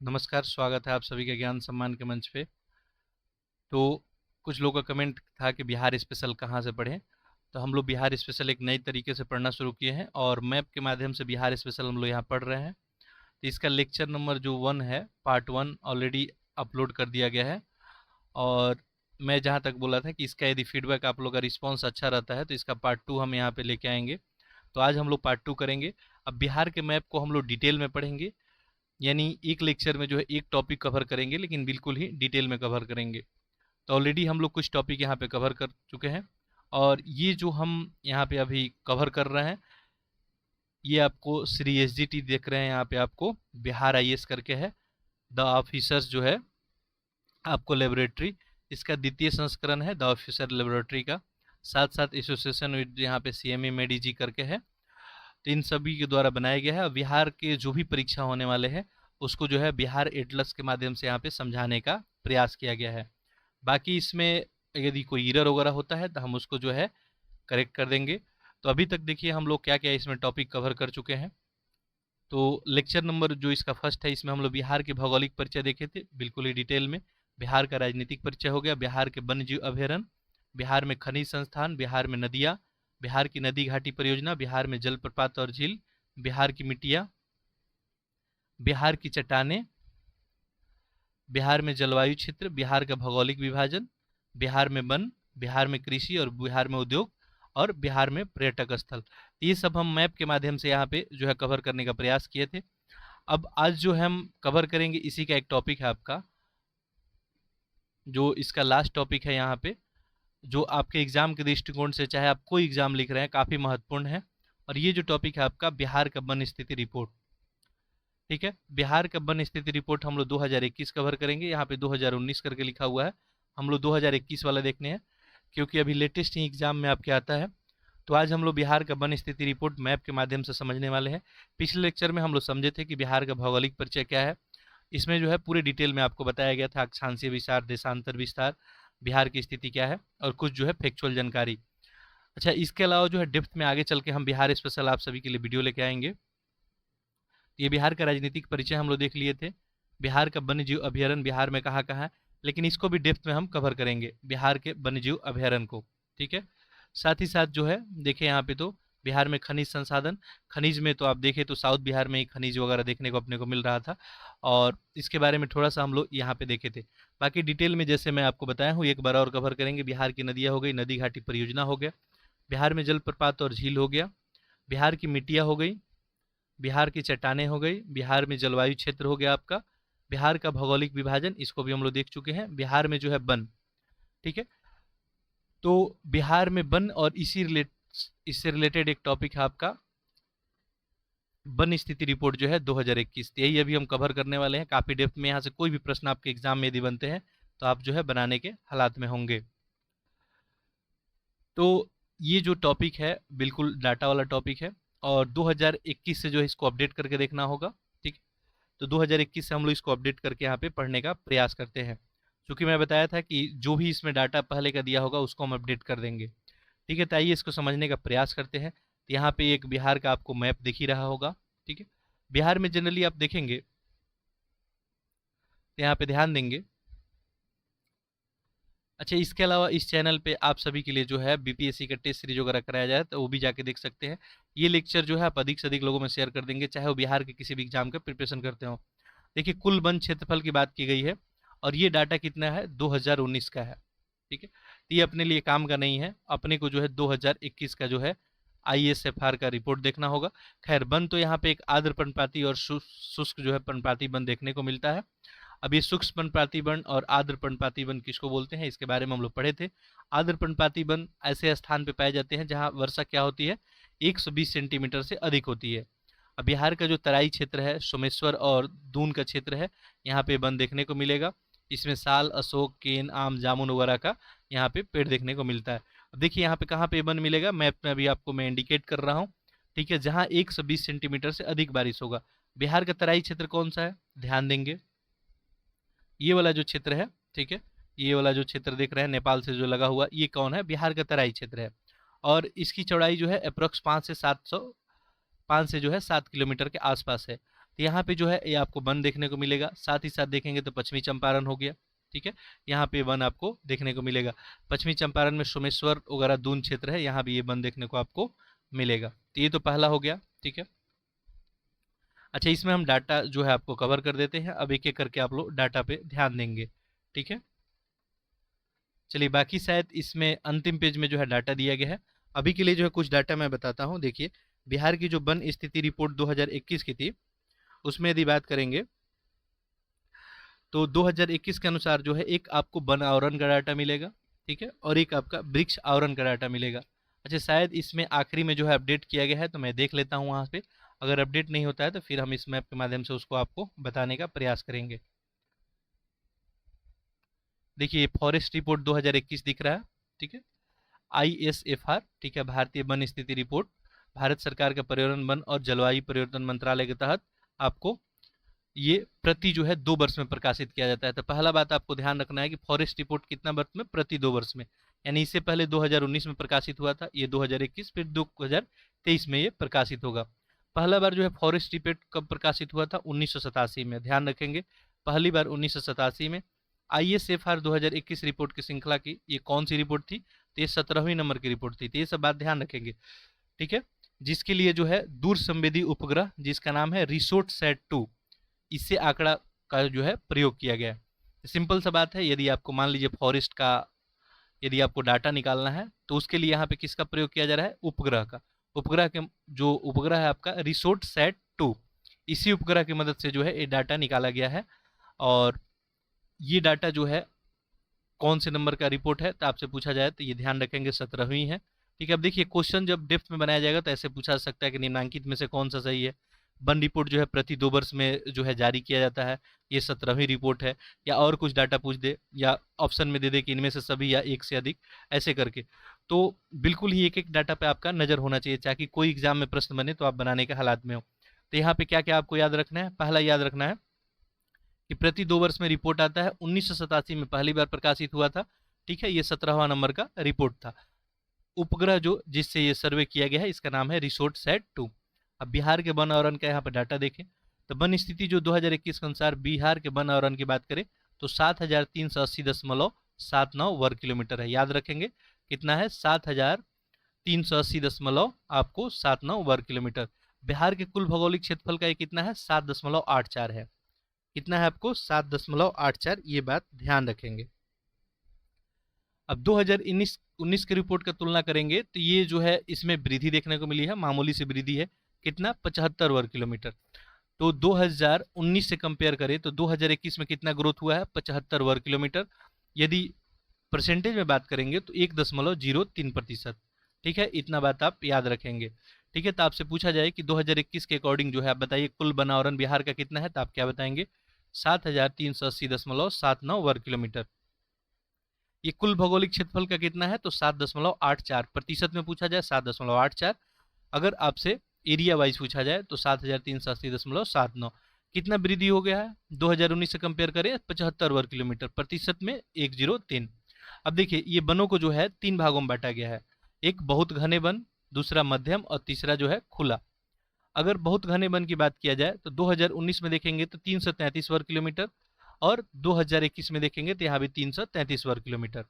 नमस्कार, स्वागत है आप सभी का ज्ञान सम्मान के मंच पे। तो कुछ लोगों का कमेंट था कि बिहार स्पेशल कहाँ से पढ़ें। तो हम लोग बिहार स्पेशल एक नई तरीके से पढ़ना शुरू किए हैं और मैप के माध्यम से बिहार स्पेशल हम लोग यहाँ पढ़ रहे हैं। तो इसका लेक्चर नंबर जो 1 है, पार्ट 1 ऑलरेडी अपलोड कर दिया गया है। और मैं जहाँ तक बोला था कि इसका यदि फीडबैक आप लोग का रिस्पॉन्स अच्छा रहता है तो इसका पार्ट 2 हम यहाँ पे लेके आएंगे। तो आज हम लोग पार्ट 2 करेंगे। अब बिहार के मैप को हम लोग डिटेल में पढ़ेंगे, यानी एक लेक्चर में जो है एक टॉपिक कवर करेंगे, लेकिन बिल्कुल ही डिटेल में कवर करेंगे। तो ऑलरेडी हम लोग कुछ टॉपिक यहाँ पे कवर कर चुके हैं और ये जो हम यहाँ पे अभी कवर कर रहे हैं, ये आपको श्री एसजीटी देख रहे हैं। यहाँ पे आपको बिहार आईएएस करके है, द ऑफिसर्स जो है आपको लेबोरेटरी, इसका द्वितीय संस्करण है द ऑफिसर लेबोरेटरी का। साथ साथ एसोसिएशन विद यहाँ पे सीएमए मेडीजी करके है। तो इन सभी के द्वारा बनाया गया है। और बिहार के जो भी परीक्षा होने वाले हैं उसको जो है बिहार एटलस के माध्यम से यहाँ पे समझाने का प्रयास किया गया है। बाकी इसमें यदि कोई एरर वगैरह होता है तो हम उसको जो है करेक्ट कर देंगे। तो अभी तक देखिए हम लोग क्या क्या इसमें टॉपिक कवर कर चुके हैं। तो लेक्चर नंबर जो इसका फर्स्ट है, इसमें हम लोग बिहार के भौगोलिक परिचय देखे थे बिल्कुल ही डिटेल में। बिहार का राजनीतिक परिचय हो गया, बिहार के वन्य जीव अभ्यारण्य, बिहार में खनिज संस्थान, बिहार में नदियाँ, बिहार की नदी घाटी परियोजना, बिहार में जलप्रपात और झील, बिहार की मिट्टियाँ, बिहार की चट्टानें, बिहार में जलवायु क्षेत्र, बिहार का भौगोलिक विभाजन, बिहार में वन, बिहार में कृषि और बिहार में उद्योग, और बिहार में पर्यटक स्थल। ये सब हम मैप के माध्यम से यहाँ पे जो है कवर करने का प्रयास किए थे। अब आज जो हम कवर करेंगे इसी का एक टॉपिक है आपका, जो इसका लास्ट टॉपिक है यहाँ पे, जो आपके एग्जाम के दृष्टिकोण से, चाहे आप कोई एग्जाम लिख रहे हैं, काफ़ी महत्वपूर्ण है। और ये जो टॉपिक है आपका बिहार का वन स्थिति रिपोर्ट। ठीक है, बिहार का वन स्थिति रिपोर्ट हम लोग 2021 कवर करेंगे। यहाँ पे 2019 करके लिखा हुआ है, हम लोग 2021 वाला देखने हैं क्योंकि अभी लेटेस्ट ही एग्जाम में आपके आता है। तो आज हम लोग बिहार का वन स्थिति रिपोर्ट मैप के माध्यम से समझने वाले हैं। पिछले लेक्चर में हम लोग समझे थे कि बिहार का भौगोलिक परिचय क्या है। इसमें जो है पूरे डिटेल में आपको बताया गया था, अक्षांशीय विस्तार, देशांतर विस्तार, बिहार की स्थिति क्या है, और कुछ जो है फैक्चुअल जानकारी। अच्छा, इसके अलावा जो है डेप्थ में आगे चल के हम बिहार स्पेशल आप सभी के लिए वीडियो लेके आएंगे। ये बिहार का राजनीतिक परिचय हम लोग देख लिए थे। बिहार का वन्य जीव अभ्यारण्य बिहार में कहाँ कहाँ है, लेकिन इसको भी डेप्थ में हम कवर करेंगे, बिहार के वन्य जीव अभ्यारण्य को। ठीक है, साथ ही साथ जो है देखिए यहाँ पे तो बिहार में खनिज संसाधन, खनिज में तो आप देखें तो साउथ बिहार में ही खनिज वगैरह देखने को अपने को मिल रहा था, और इसके बारे में थोड़ा सा हम लोग यहाँ पे देखे थे। बाकी डिटेल में जैसे मैं आपको बताया हूँ एक बार और कवर करेंगे। बिहार की नदियाँ हो गई, नदी घाटी परियोजना हो गया, बिहार में जलप्रपात और झील हो गया, बिहार की मिट्टियाँ हो गई, बिहार की चट्टानें हो गई, बिहार में जलवायु क्षेत्र हो गया आपका, बिहार का भौगोलिक विभाजन, इसको भी हम लोग देख चुके हैं, बिहार में जो है वन। ठीक है, तो बिहार में वन और इससे रिलेटेड एक टॉपिक है आपका वन स्थिति रिपोर्ट जो है 2021। यही अभी हम कवर करने वाले हैं काफ़ी डेप्थ में। यहाँ से कोई भी प्रश्न आपके एग्जाम में यदि बनते हैं तो आप जो है बनाने के हालात में होंगे। तो ये जो टॉपिक है बिल्कुल डाटा वाला टॉपिक है, और 2021 से जो है इसको अपडेट करके देखना होगा। ठीक है, तो 2021 से हम लोग इसको अपडेट करके यहाँ पे पढ़ने का प्रयास करते हैं। क्योंकि मैं बताया था कि जो भी इसमें डाटा पहले का दिया होगा उसको हम अपडेट कर देंगे। ठीक है, तो आइए इसको समझने का प्रयास करते हैं। तो यहाँ पे एक बिहार का आपको मैप दिख ही रहा होगा। ठीक है, बिहार में जनरली आप देखेंगे तो यहाँ पे ध्यान देंगे। अच्छा, इसके अलावा इस चैनल पे आप सभी के लिए जो है बीपीएससी का टेस्ट सीरीज वगैरह कराया जाए तो वो भी जाके देख सकते हैं। ये लेक्चर जो है आप अधिक से अधिक लोगों में शेयर कर देंगे, चाहे वो बिहार के किसी भी एग्जाम का प्रिपरेशन करते हो। देखिए, कुल वन क्षेत्रफल की बात की गई है और ये डाटा कितना है, 2019 का है। ठीक है, तो ये अपने लिए काम का नहीं है, अपने को जो है 2021 का जो है ISFR का रिपोर्ट देखना होगा। खैर, वन तो यहाँ पे एक आर्द्र पर्णपाती और शुष्क जो है पर्णपाती वन देखने को मिलता है। अब ये सूक्ष्म पर्णपाती वन और आर्द्र पर्णपाती वन किसको बोलते हैं, इसके बारे में हम लोग पढ़े थे। आर्द्र पर्णपाती वन ऐसे स्थान पे पाए जाते हैं जहाँ वर्षा क्या होती है, 120 सेंटीमीटर से अधिक होती है। अब बिहार का जो तराई क्षेत्र है, सोमेश्वर और दून का क्षेत्र है, यहाँ पे वन देखने को मिलेगा। इसमें साल, अशोक, केन, आम, जामुन वगैरह का यहाँ पे पेड़ देखने को मिलता है। अब देखिए यहाँ पे कहाँ पे वन मिलेगा, मैप में अभी आपको मैं इंडिकेट कर रहा हूँ। ठीक है, जहाँ 120 सेंटीमीटर से अधिक बारिश होगा। बिहार का तराई क्षेत्र कौन सा है, ध्यान देंगे, ये वाला जो क्षेत्र है। ठीक है, ये वाला जो क्षेत्र देख रहे हैं नेपाल से जो लगा हुआ, ये कौन है, बिहार का तराई क्षेत्र है। और इसकी चौड़ाई जो है अप्रोक्स 5 से जो है 7 किलोमीटर के आसपास है। तो यहाँ पे जो है ये आपको वन देखने को मिलेगा। साथ ही साथ देखेंगे तो पश्चिमी चंपारण हो गया, ठीक है, यहाँ पे वन आपको देखने को मिलेगा। पश्चिमी चंपारण में सोमेश्वर वगैरह दून क्षेत्र है, यहाँ भी ये वन देखने को आपको मिलेगा। तो ये तो पहला हो गया, ठीक है। अच्छा, इसमें हम डाटा जो है आपको कवर कर देते हैं, अब एक एक करके आप लोग डाटा पे ध्यान देंगे, ठीक है। चलिए, बाकी शायद इसमें अंतिम पेज में जो है डाटा दिया गया है। अभी के लिए जो है कुछ डाटा मैं बताता हूँ। देखिए, बिहार की जो वन स्थिति रिपोर्ट 2021 की थी, उसमें यदि बात करेंगे तो 2021 के अनुसार जो है एक आपको वन आवरण का डाटा मिलेगा, ठीक है, और एक आपका वृक्ष आवरण का डाटा मिलेगा। अच्छा, शायद इसमें आखिरी में जो है अपडेट किया गया है, तो मैं देख लेता हूँ वहाँ पे। अगर अपडेट नहीं होता है तो फिर हम इस मैप के माध्यम से उसको आपको बताने का प्रयास करेंगे। देखिए, फॉरेस्ट रिपोर्ट 2021 दिख रहा है, ठीक है, ISFR, ठीक है, भारतीय वन स्थिति रिपोर्ट, भारत सरकार का पर्यावरण वन और जलवायु परिवर्तन मंत्रालय के तहत आपको ये प्रति जो है 2 वर्ष में प्रकाशित किया जाता है। तो पहला बात आपको ध्यान रखना है कि फॉरेस्ट रिपोर्ट कितना वर्ष में, प्रति 2 वर्ष में, यानी इससे पहले 2019 में प्रकाशित हुआ था, ये 2021, फिर 2023 में ये प्रकाशित होगा। पहला बार जो है फॉरेस्ट रिपोर्ट कब प्रकाशित हुआ था, 1987 में, ध्यान रखेंगे, पहली बार 1987 में। ISFR 2021 रिपोर्ट की श्रृंखला की ये कौन सी रिपोर्ट थी, तो ये 17वीं नंबर की रिपोर्ट थी। तो ये सब बात ध्यान रखेंगे, ठीक है, जिसके लिए जो है दूर संवेदी उपग्रह जिसका नाम है रिसोर्ट सैट 2, इससे आंकड़ा का जो है प्रयोग किया गया है। सिंपल सा बात है, यदि आपको मान लीजिए फॉरेस्ट का यदि आपको डाटा निकालना है तो उसके लिए यहाँ पे किसका प्रयोग किया जा रहा है, उपग्रह का। उपग्रह के जो उपग्रह है आपका रिसोर्ट सैट 2, इसी उपग्रह की मदद से जो है ये डाटा निकाला गया है। और ये डाटा जो है कौन से नंबर का रिपोर्ट है, तो आपसे पूछा जाए तो ये ध्यान रखेंगे 17वीं है, ठीक है। अब देखिए, क्वेश्चन जब डेप्थ में बनाया जाएगा तो ऐसे पूछा जा सकता है कि निम्नांकित में से कौन सा सही है। वन रिपोर्ट जो है प्रति 2 वर्ष में जो है जारी किया जाता है, ये 17वीं रिपोर्ट है, या और कुछ डाटा पूछ दे, या ऑप्शन में दे दे कि इनमें से सभी या एक से अधिक, ऐसे करके। तो बिल्कुल ही एक एक डाटा पे आपका नज़र होना चाहिए, ताकि कोई एग्जाम में प्रश्न बने तो आप बनाने के हालात में हो। तो यहाँ पे क्या क्या आपको याद रखना है, पहला याद रखना है कि प्रति 2 वर्ष में रिपोर्ट आता है। 1987 में पहली बार प्रकाशित हुआ था, ठीक है, ये 17वां नंबर का रिपोर्ट था। उपग्रह जो जिससे ये सर्वे किया गया है इसका नाम है रिसोर्ट सैट 2। अब बिहार के वन आवरण का यहाँ पर डाटा देखें तो वन स्थिति जो 2021 के अनुसार बिहार के वन आवरण की बात करें तो 7380.79 वर्ग किलोमीटर है। याद रखेंगे कितना है, 7380 आपको 79 वर्ग किलोमीटर। बिहार के कुल भौगोलिक क्षेत्रफल का ये कितना है, 7.84 है। कितना है आपको, 7.84, ये बात ध्यान रखेंगे। अब 2019 की रिपोर्ट का तुलना करेंगे तो ये जो है इसमें वृद्धि देखने को मिली है, मामूली सी वृद्धि है, कितना, 75 वर्ग किलोमीटर। तो 2019 से कंपेयर करें तो 2021 में कितना ग्रोथ हुआ है, 75 वर्ग किलोमीटर। यदि परसेंटेज में बात करेंगे तो 1.03%, ठीक है, इतना बात आप याद रखेंगे, ठीक है। तो आपसे पूछा जाए कि 2021 के अकॉर्डिंग जो है आप बताइए कुल वन आवरण बिहार का कितना है, तो आप क्या बताएंगे, 7380.79 वर्ग किलोमीटर। ये कुल भौगोलिक क्षेत्रफल का कितना है, तो 7.84, प्रतिशत में पूछा जाए 7.84, अगर आपसे एरिया वाइज पूछा जाए तो 7380.79। कितना वृद्धि हो गया है 2019 से कंपेयर करें, 75 वर्ग किलोमीटर, प्रतिशत में 103। अब देखिए, ये वनों को जो है 3 भागों में बांटा गया है, एक बहुत घने वन, दूसरा मध्यम और तीसरा जो है खुला। अगर बहुत घने वन की बात किया जाए तो 2019 में देखेंगे तो 333 वर्ग किलोमीटर, और 2021 में देखेंगे तो यहाँ भी 333 वर्ग किलोमीटर।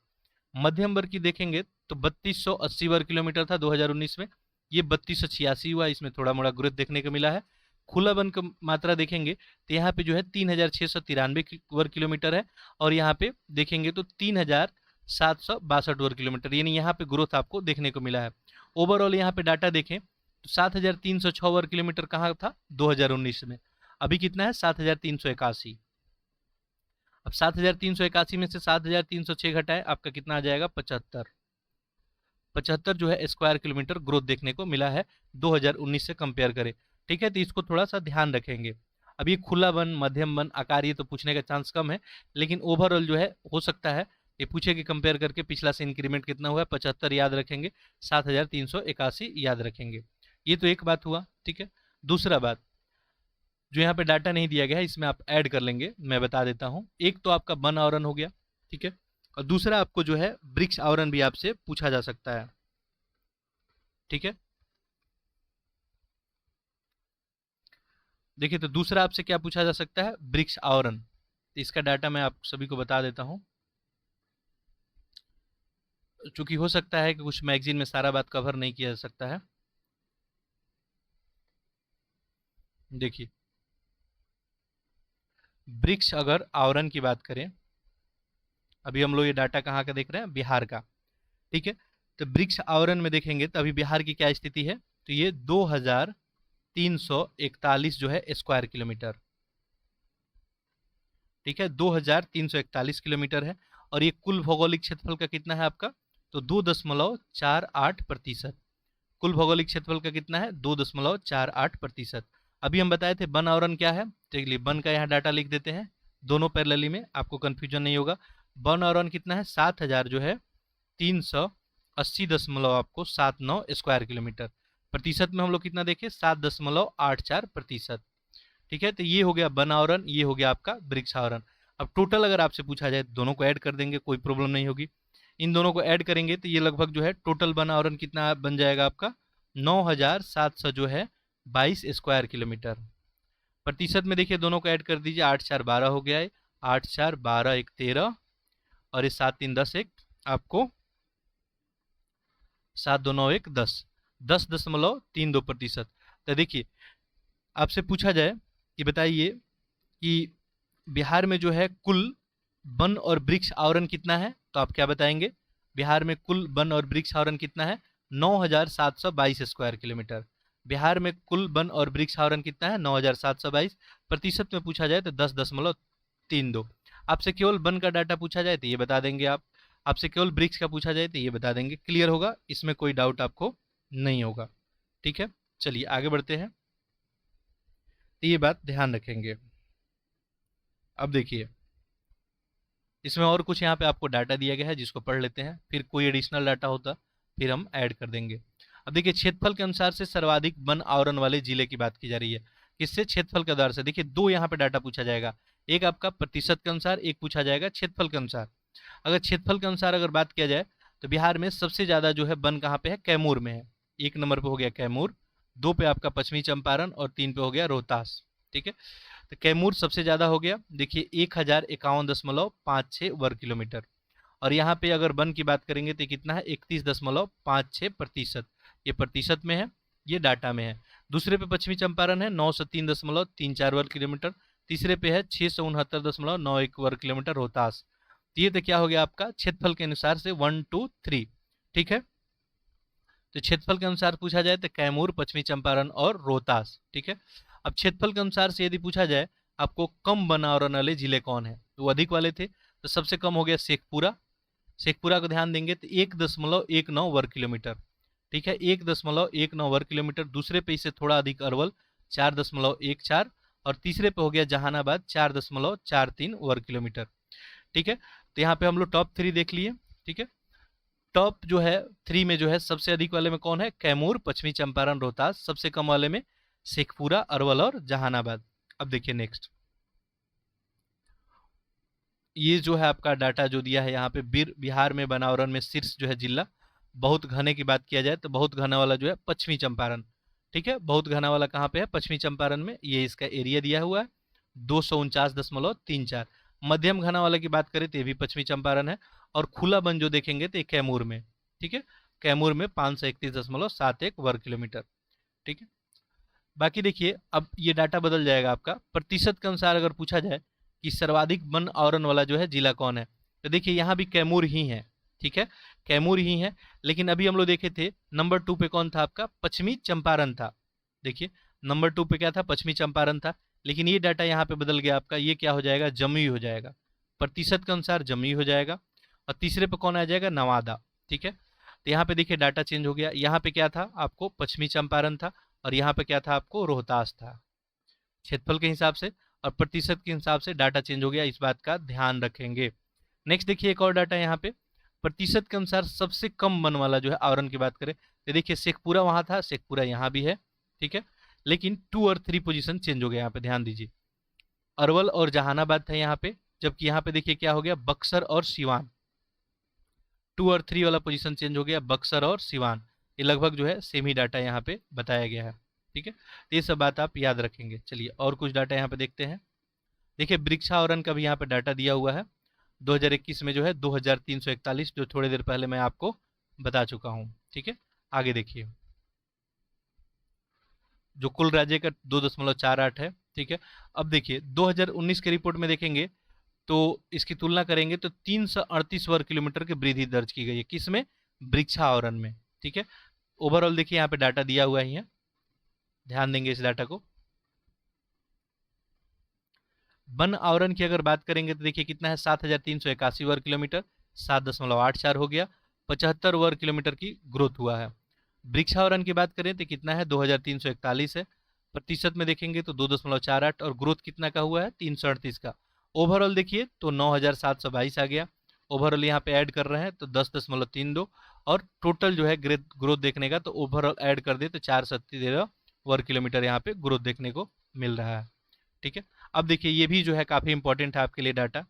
मध्यम वर्ग की देखेंगे तो 3280 वर्ग किलोमीटर था 2019 में, ये 3286 हुआ, इसमें थोड़ा मोड़ा ग्रोथ देखने को मिला है। खुला वन की मात्रा देखेंगे तो यहाँ पे जो है 3693 वर्ग किलोमीटर है, और यहाँ पे देखेंगे तो 3762 वर्ग किलोमीटर, यानी यहाँ पे ग्रोथ आपको देखने को मिला है। ओवरऑल यहाँ पे डाटा देखें तो 7306 वर्ग किलोमीटर कहाँ था 2019 में, अभी कितना है 7381। अब 7381 में से 7306 घटाए, आपका कितना आ जाएगा, 75 जो है स्क्वायर किलोमीटर ग्रोथ देखने को मिला है 2019 से कंपेयर करें, ठीक है। तो इसको थोड़ा सा ध्यान रखेंगे। अब ये खुला वन, मध्यम वन, आकार, ये तो पूछने का चांस कम है, लेकिन ओवरऑल जो है हो सकता है ये पूछे कि कंपेयर करके पिछला से इंक्रीमेंट कितना हुआ है, 75 याद रखेंगे, 7381 याद रखेंगे। ये तो एक बात हुआ, ठीक है। दूसरा बात, जो यहाँ पे डाटा नहीं दिया गया है इसमें आप ऐड कर लेंगे, मैं बता देता हूँ। एक तो आपका वन आवरण हो गया, ठीक है, और दूसरा आपको जो है वृक्ष आवरण भी आपसे पूछा जा सकता है, ठीक है। देखिए, तो दूसरा आपसे क्या पूछा जा सकता है, वृक्ष आवरण। तो इसका डाटा मैं आप सभी को बता देता हूँ, चूंकि हो सकता है कि कुछ मैगजीन में सारा बात कवर नहीं किया जा सकता है। देखिए, वृक्ष अगर आवरण की बात करें, अभी हम लोग ये डाटा कहाँ का देख रहे हैं, बिहार का। ठीक है, तो वृक्ष आवरण में देखेंगे तो अभी बिहार की क्या स्थिति है, तो ये 2341 जो है स्क्वायर किलोमीटर। ठीक है, 2341 किलोमीटर है। और ये कुल भौगोलिक क्षेत्रफल का कितना है आपका, तो 2.48%। कुल भौगोलिक क्षेत्रफल का कितना है, 2.48%। अभी हम बताए थे वन आवरण क्या है, चलिए वन का यहाँ डाटा लिख देते हैं, दोनों पैरेलली में, आपको कंफ्यूजन नहीं होगा। वन आवरण कितना है, 7000 जो है 380 आपको 79 स्क्वायर किलोमीटर। प्रतिशत में हम लोग कितना देखें, 7.84%। ठीक है, तो ये हो गया वन आवरण, ये हो गया आपका वृक्ष आवरण। अब टोटल अगर आपसे पूछा जाए, दोनों को ऐड कर देंगे, कोई प्रॉब्लम नहीं होगी। इन दोनों को ऐड करेंगे तो ये लगभग जो है टोटल वन आवरण कितना बन जाएगा आपका, 9700 जो है 22 स्क्वायर किलोमीटर। प्रतिशत में देखिए दोनों को ऐड कर दीजिए, 8 4 12 हो गया है, 8 4 12 1 13, और ये 7 3 10 1 आपको 7 2 9 1 10, 10.32%। तो देखिए, आपसे पूछा जाए कि बताइए कि बिहार में जो है कुल वन और वृक्ष आवरण कितना है, तो आप क्या बताएंगे, बिहार में कुल वन और वृक्ष आवरण कितना है, 9722 स्क्वायर किलोमीटर। बिहार में कुल वन और वृक्ष आवरण कितना है, 9722। प्रतिशत में पूछा जाए तो 10.32। आपसे केवल वन का डाटा पूछा जाए तो ये बता देंगे आप, आपसे केवल वृक्ष का पूछा जाए तो ये बता देंगे। क्लियर होगा, इसमें कोई डाउट आपको नहीं होगा। ठीक है, चलिए आगे बढ़ते हैं, तो ये बात ध्यान रखेंगे। अब देखिए, इसमें और कुछ यहाँ पे आपको डाटा दिया गया है, जिसको पढ़ लेते हैं, फिर कोई एडिशनल डाटा होता फिर हम ऐड कर देंगे। अब देखिए, क्षेत्रफल के अनुसार से सर्वाधिक वन आवरण वाले जिले की बात की जा रही है, किससे, क्षेत्रफल के आधार से। देखिए, दो यहाँ पे डाटा पूछा जाएगा, एक आपका प्रतिशत के अनुसार, एक पूछा जाएगा क्षेत्रफल के अनुसार। अगर क्षेत्रफल के अनुसार अगर बात किया जाए तो बिहार में सबसे ज्यादा जो है वन कहाँ पे है, कैमूर में है। 1 नंबर पे हो गया कैमूर, 2 पे आपका पश्चिमी चंपारण, और 3 पे हो गया रोहतास। ठीक है, तो कैमूर सबसे ज़्यादा हो गया, देखिए 1051.56 वर्ग किलोमीटर। और यहाँ पे अगर वन की बात करेंगे तो कितना है, 31.56%। ये प्रतिशत में है, ये डाटा में है। दूसरे पे पश्चिमी चंपारण है, 903.34 वर्ग किलोमीटर। तीसरे पे है 669.91 वर्ग किलोमीटर रोहतास। तो ये तो क्या हो गया आपका, क्षेत्रफल के अनुसार से 1 2 3। ठीक है, तो क्षेत्रफल के अनुसार पूछा जाए तो कैमूर, पश्चिमी चंपारण और रोहतास। ठीक है, अब क्षेत्रफल के अनुसार से यदि पूछा जाए आपको कम वन आवरण वाले जिले कौन है, तो वो अधिक वाले थे, तो सबसे कम हो गया शेखपुरा। शेखपुरा को ध्यान देंगे तो 1.19 वर्ग किलोमीटर। ठीक है, 1.19 वर्ग किलोमीटर। दूसरे पे इससे थोड़ा अधिक अरवल, 4.14। और तीसरे पे हो गया जहानाबाद, 4.43 वर्ग किलोमीटर। ठीक है, तो यहाँ पे हम लोग टॉप 3 देख लिए। ठीक है, टॉप जो है 3 में जो है सबसे अधिक वाले में कौन है, कैमूर, पश्चिमी चंपारण, रोहतास। सबसे कम वाले में शेखपुरा, अरवल और जहानाबाद। अब देखिए नेक्स्ट, ये जो है आपका डाटा जो दिया है यहाँ पे, बिहार में वनावरण में शीर्ष जो है जिला, बहुत घने की बात किया जाए तो बहुत घना वाला जो है पश्चिमी चंपारण। ठीक है, बहुत घना वाला कहाँ पे है, पश्चिमी चंपारण में। ये इसका एरिया दिया हुआ है 249.34। मध्यम घना वाले की बात करें तो ये भी पश्चिमी चंपारण है। और खुला वन जो देखेंगे तो ये कैमूर में। ठीक है, कैमूर में 531.71 वर्ग किलोमीटर। ठीक है, बाकी देखिए, अब ये डाटा बदल जाएगा आपका। प्रतिशत के अनुसार अगर पूछा जाए कि सर्वाधिक वन आवरण वाला जो है जिला कौन है, तो देखिए यहाँ भी कैमूर ही है। ठीक है, कैमूर ही है। लेकिन अभी हम लोग देखे थे नंबर 2 पे कौन था आपका, पश्चिमी चंपारण था। देखिए, नंबर 2 पे क्या था, पश्चिमी चंपारण था। लेकिन ये डाटा यहाँ पे बदल गया आपका, ये क्या हो जाएगा, जमुई हो जाएगा। प्रतिशत के अनुसार जमुई हो जाएगा। और तीसरे पे कौन आ जाएगा, नवादा। ठीक है, तो यहाँ पे देखिए डाटा चेंज हो गया। यहाँ पे क्या था आपको, पश्चिमी चंपारण था, और यहाँ पे क्या था आपको, रोहतास था। क्षेत्रफल के हिसाब से और प्रतिशत के हिसाब से डाटा चेंज हो गया, इस बात का ध्यान रखेंगे। नेक्स्ट देखिए, एक और डाटा यहाँ पे, प्रतिशत के अनुसार सबसे कम वन वाला जो है आवरण की बात करें तो देखिए शेखपुरा वहां था, शेखपुरा यहाँ भी है। ठीक है, लेकिन 2 और 3 पोजीशन चेंज हो गया, यहाँ पे ध्यान दीजिए। अरवल और जहानाबाद था यहाँ पे, जबकि यहाँ पे देखिए क्या हो गया, बक्सर और सिवान। 2 और 3 वाला पोजीशन चेंज हो गया, बक्सर और सिवान। ये लगभग जो है सेम ही डाटा यहाँ पे बताया गया है। ठीक है, तो ये सब बात आप याद रखेंगे। चलिए और कुछ डाटा यहाँ पे देखते हैं। देखिए वृक्षावरण का भी यहाँ पे डाटा दिया हुआ है। 2021 में जो है 2341, जो थोड़ी देर पहले मैं आपको बता चुका हूँ। ठीक है, आगे देखिए, जो कुल राज्य का 2.48 है। ठीक है, अब देखिए 2019 के रिपोर्ट में देखेंगे तो इसकी तुलना करेंगे तो 338 वर्ग किलोमीटर की वृद्धि दर्ज की गई है, किसमें? वृक्षावरण में। ठीक है, ओवरऑल देखिए यहाँ पे डाटा दिया हुआ ही है, ध्यान देंगे इस डाटा को। वन आवरण की अगर बात करेंगे तो देखिए कितना है, 7,381 वर्ग किलोमीटर, 7.84 हो गया, 75 वर्ग किलोमीटर की ग्रोथ हुआ है। वृक्षावरण की बात करें तो कितना है, 2,341 है। प्रतिशत में देखेंगे तो 2.48, और ग्रोथ कितना का हुआ है, 338 का। ओवरऑल देखिए तो 9,722 आ गया। ओवरऑल यहाँ पे ऐड कर रहे हैं तो 10.32, और टोटल जो है ग्रोथ देखने का तो ओवरऑल ऐड कर दे तो 413 वर्ग किलोमीटर यहाँ पे ग्रोथ देखने को मिल रहा है। ठीक है, अब देखिए ये भी जो है काफी इंपॉर्टेंट है आपके लिए डाटा।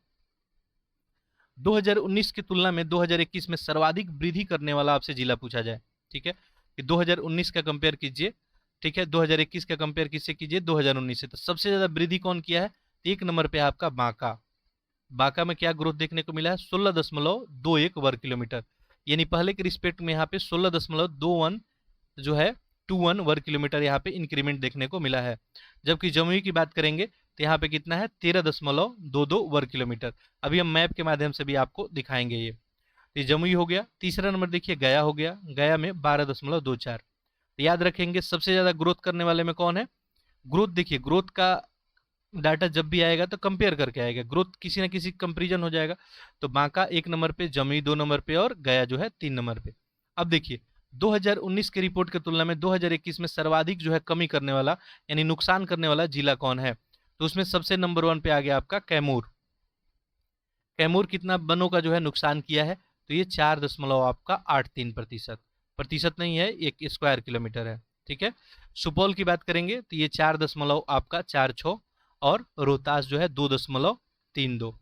2019 की तुलना में 2021 में सर्वाधिक वृद्धि करने वाला आपसे जिला पूछा जाए। ठीक है, कि 2019 का कंपेयर कीजिए। ठीक है, 2021 का कंपेयर किससे कीजिए, 2019 से। तो सबसे ज्यादा वृद्धि कौन किया है, एक नंबर पे है आपका बांका। बांका में क्या ग्रोथ देखने को मिला है, 16.21 वर्ग किलोमीटर, यानी पहले के रिस्पेक्ट में यहाँ पे 16.21 जो है 21 वर्ग किलोमीटर यहाँ पे इंक्रीमेंट देखने को मिला है। जबकि जमुई की बात करेंगे तो यहाँ पे कितना है, 13.22 वर्ग किलोमीटर। अभी हम मैप के माध्यम से भी आपको दिखाएंगे ये जमुई हो गया। तीसरा नंबर देखिए गया हो गया, गया में 12.24। याद रखेंगे सबसे ज्यादा ग्रोथ करने वाले में कौन है। ग्रोथ देखिए, ग्रोथ का डाटा जब भी आएगा तो कंपेयर करके आएगा, ग्रोथ किसी ना किसी कंपेरिजन हो जाएगा। तो बांका एक नंबर पे, जमुई 2 नंबर पे, और गया जो है 3 नंबर पे। अब देखिए 2019 के रिपोर्ट की तुलना में 2021 में सर्वाधिक जो है कमी करने वाला, यानी नुकसान करने वाला जिला कौन है, तो उसमें सबसे नंबर 1 पे आ गया आपका कैमूर। कैमूर कितना वनों का जो है नुकसान किया है, तो ये 4.83%, प्रतिशत नहीं है, एक स्क्वायर किलोमीटर है। ठीक है, सुपौल की बात करेंगे तो ये 4.46, और रोहतास जो है 2.32,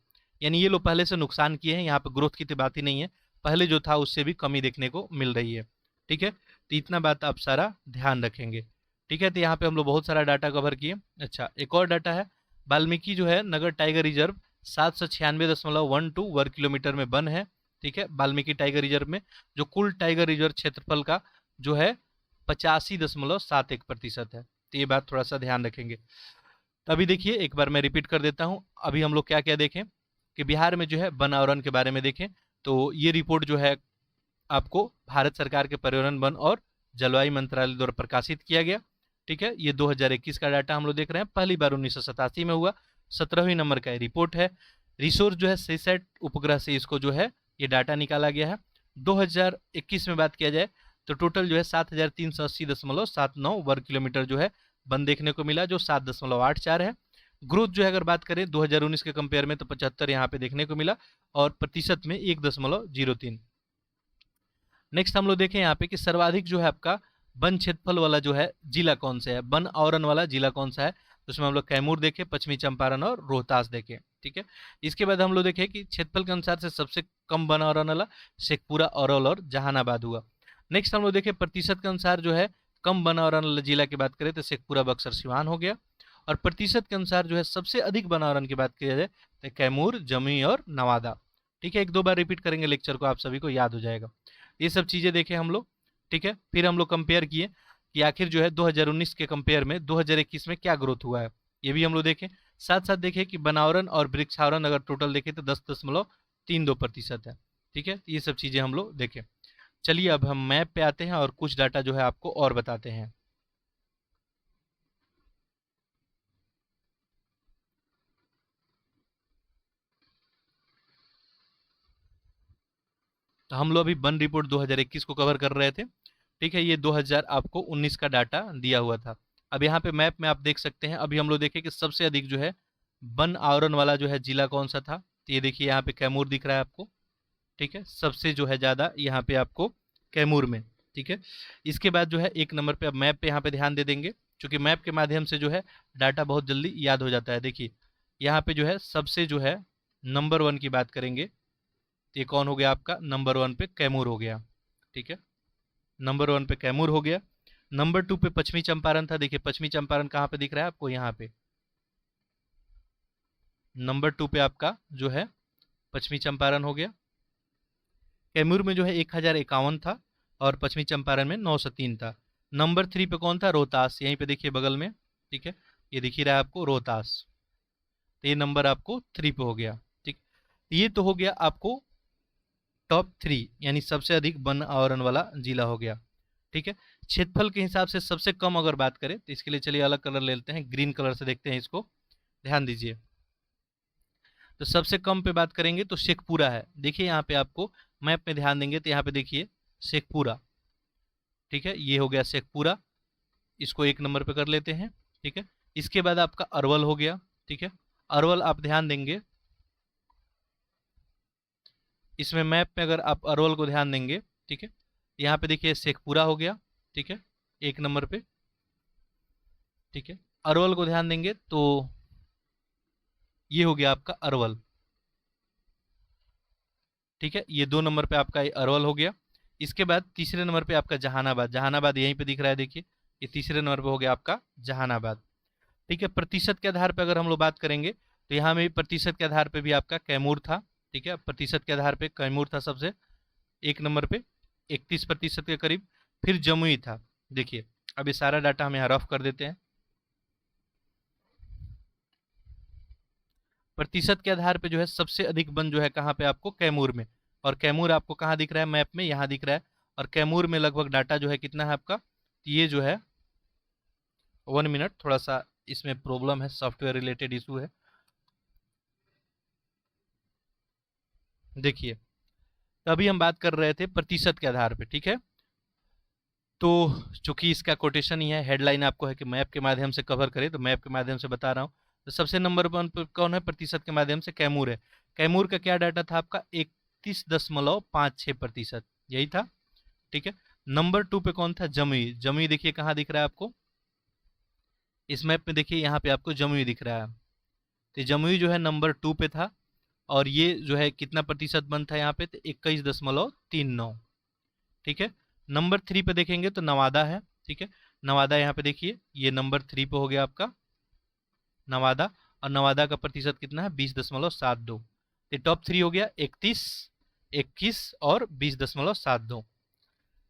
यानी ये लोग पहले से नुकसान किए हैं। यहाँ पे ग्रोथ की तो बात ही नहीं है, पहले जो था उससे भी कमी देखने को मिल रही है। ठीक है, तो इतना बात आप सारा ध्यान रखेंगे। ठीक है, तो यहाँ पे हम लोग बहुत सारा डाटा कवर किए। अच्छा, एक और डाटा है, वाल्मीकि जो है नगर टाइगर रिजर्व 796.12 वर्ग किलोमीटर में बन है। ठीक है, वाल्मीकि टाइगर रिजर्व में जो कुल टाइगर रिजर्व क्षेत्रफल का जो है 85.71% है। तो ये बात थोड़ा सा ध्यान रखेंगे। तो अभी देखिए एक बार मैं रिपीट कर देता हूँ, अभी हम लोग क्या क्या देखें कि बिहार में जो है वन आवरण के बारे में देखें। तो ये रिपोर्ट जो है आपको भारत सरकार के पर्यावरण, वन और जलवायु मंत्रालय द्वारा प्रकाशित किया गया। ठीक है, ये 2021 का डाटा हम लोग देख रहे हैं, पहली बार 1987 में हुआ, 17वीं नंबर का रिपोर्ट है। रिसोर्स जो है सीसैट उपग्रह से इसको जो है ये डाटा निकाला गया है। 2021 में बात किया जाए तो टोटल जो है 7,380.79 वर्ग किलोमीटर जो है वन देखने को मिला, जो 7.84 है। ग्रोथ जो है अगर बात करें 2019 के कंपेयर में तो 75 यहाँ पे देखने को मिला, और प्रतिशत में 1.03। नेक्स्ट हम लोग देखें यहाँ पे कि सर्वाधिक जो है आपका वन क्षेत्रफल वाला जो है जिला कौन सा है, वन आवरण वाला जिला कौन सा है, तो उसमें हम लोग कैमूर देखे, पश्चिमी चंपारण और रोहतास देखे। ठीक है, इसके बाद हम लोग देखे कि क्षेत्रफल के अनुसार से सबसे कम वन आवरण वाला शेखपुरा, औरल और जहानाबाद हुआ। नेक्स्ट हम लोग देखे प्रतिशत के अनुसार जो है कम वन आवरण वाला जिला की बात करें तो शेखपुरा, बक्सर, सिवान हो गया। और प्रतिशत के अनुसार जो है सबसे अधिक वन आवरण की बात किया जाए तो कैमूर, जमुई और नवादा। ठीक है, एक दो बार रिपीट करेंगे लेक्चर को, आप सभी को याद हो जाएगा। ये सब चीज़ें देखें हम लोग। ठीक है, फिर हम लोग कंपेयर किए कि आखिर जो है 2019 के कंपेयर में 2021 में क्या ग्रोथ हुआ है, ये भी हम लोग देखें। साथ साथ देखें कि वनावरण और वृक्षावरण अगर टोटल देखें तो 10.32% है। ठीक है, ये सब चीज़ें हम लोग देखें। चलिए अब हम मैप पे आते हैं और कुछ डाटा जो है आपको और बताते हैं। तो हम लोग अभी वन रिपोर्ट 2021 को कवर कर रहे थे। ठीक है, ये 2000 आपको 19 का डाटा दिया हुआ था। अब यहाँ पे मैप में आप देख सकते हैं, अभी हम लोग देखें कि सबसे अधिक जो है वन आवरण वाला जो है जिला कौन सा था, तो ये देखिए यहाँ पे कैमूर दिख रहा है आपको। ठीक है, सबसे जो है ज़्यादा यहाँ पे आपको कैमूर में। ठीक है, इसके बाद जो है एक नंबर पे, अब मैप पे यहाँ पे ध्यान दे देंगे, क्योंकि मैप के माध्यम से जो है डाटा बहुत जल्दी याद हो जाता है। देखिए यहाँ पे जो है सबसे जो है नंबर 1 की बात करेंगे, ये कौन हो गया आपका, नंबर 1 पे कैमूर हो गया। ठीक है, नंबर 1 पे कैमूर हो गया। नंबर 2 पे पश्चिमी चंपारण था। देखिए पश्चिमी चंपारण कहाँ पे दिख रहा है आपको, यहाँ पे नंबर 2 पे आपका जो है पश्चिमी चंपारण हो गया। कैमूर में जो है 1051 था और पश्चिमी चंपारण में 903 था। नंबर 3 पे कौन था, रोहतास, यहीं पे देखिए बगल में, ठीक है, ये दिख ही रहा है आपको रोहतास। तो ये नंबर आपको 3 पे हो गया। ठीक, ये तो हो गया आपको टॉप 3 यानी सबसे अधिक वन आवरण वाला जिला हो गया। ठीक है, क्षेत्रफल के हिसाब से सबसे कम अगर बात करें तो इसके लिए चलिए अलग कलर ले लेते हैं, ग्रीन कलर से देखते हैं इसको, ध्यान दीजिए। तो सबसे कम पे बात करेंगे तो शेखपुरा है। देखिए यहाँ पे आपको मैप में ध्यान देंगे तो यहाँ पे देखिए शेखपुरा, ठीक है, ये हो गया शेखपुरा, इसको 1 नंबर पे कर लेते हैं। ठीक है, इसके बाद आपका अरवल हो गया। ठीक है, अरवल आप ध्यान देंगे, इसमें मैप में अगर आप अरवल को ध्यान देंगे, ठीक है, यहाँ पे देखिए शेखपुरा हो गया, ठीक है, 1 नंबर पे। ठीक है, अरवल को ध्यान देंगे तो ये हो गया आपका अरवल। ठीक है, ये 2 नंबर पे आपका ये अरवल हो गया। इसके बाद तीसरे नंबर पे आपका जहानाबाद, जहानाबाद यहीं पे दिख रहा है, देखिए ये तीसरे नंबर पे हो गया आपका जहानाबाद। ठीक है, प्रतिशत के आधार पे अगर हम लोग बात करेंगे तो यहाँ में प्रतिशत के आधार पे भी आपका कैमूर था। ठीक है, प्रतिशत के आधार पे कैमूर था सबसे 1 नंबर पे 31% के करीब। फिर जमुई था। देखिए अब ये सारा डाटा हम यहाँ रफ कर देते हैं। प्रतिशत के आधार पे जो है सबसे अधिक वन जो है कहाँ पे आपको, कैमूर में। और कैमूर आपको कहाँ दिख रहा है मैप में, यहाँ दिख रहा है। और कैमूर में लगभग डाटा जो है कितना है आपका, ये जो है 1 मिनट, थोड़ा सा इसमें प्रॉब्लम है, सॉफ्टवेयर रिलेटेड इशू है। देखिए तभी हम बात कर रहे थे प्रतिशत के आधार पे। ठीक है, तो चूंकि इसका कोटेशन ही है, हेडलाइन आपको है कि मैप के माध्यम से कवर करें, तो मैप के माध्यम से बता रहा हूँ। तो सबसे नंबर 1 पर कौन है प्रतिशत के माध्यम से, कैमूर है। कैमूर का क्या डाटा था आपका, 31.56%, यही था। ठीक है, नंबर 2 पे कौन था, जमुई। जमुई देखिए कहाँ दिख रहा है आपको, इस मैप में देखिए यहाँ पे आपको जमुई दिख रहा है। तो जमुई जो है नंबर 2 पे था। और ये जो है कितना प्रतिशत बन था यहाँ पे, तो 21.39। ठीक है, नंबर 3 पे देखेंगे तो नवादा है। ठीक है, नवादा यहाँ पे देखिए ये नंबर 3 पे हो गया आपका नवादा। और नवादा का प्रतिशत कितना है, 20.72। तो टॉप 3 हो गया 31, 21 और 20.72।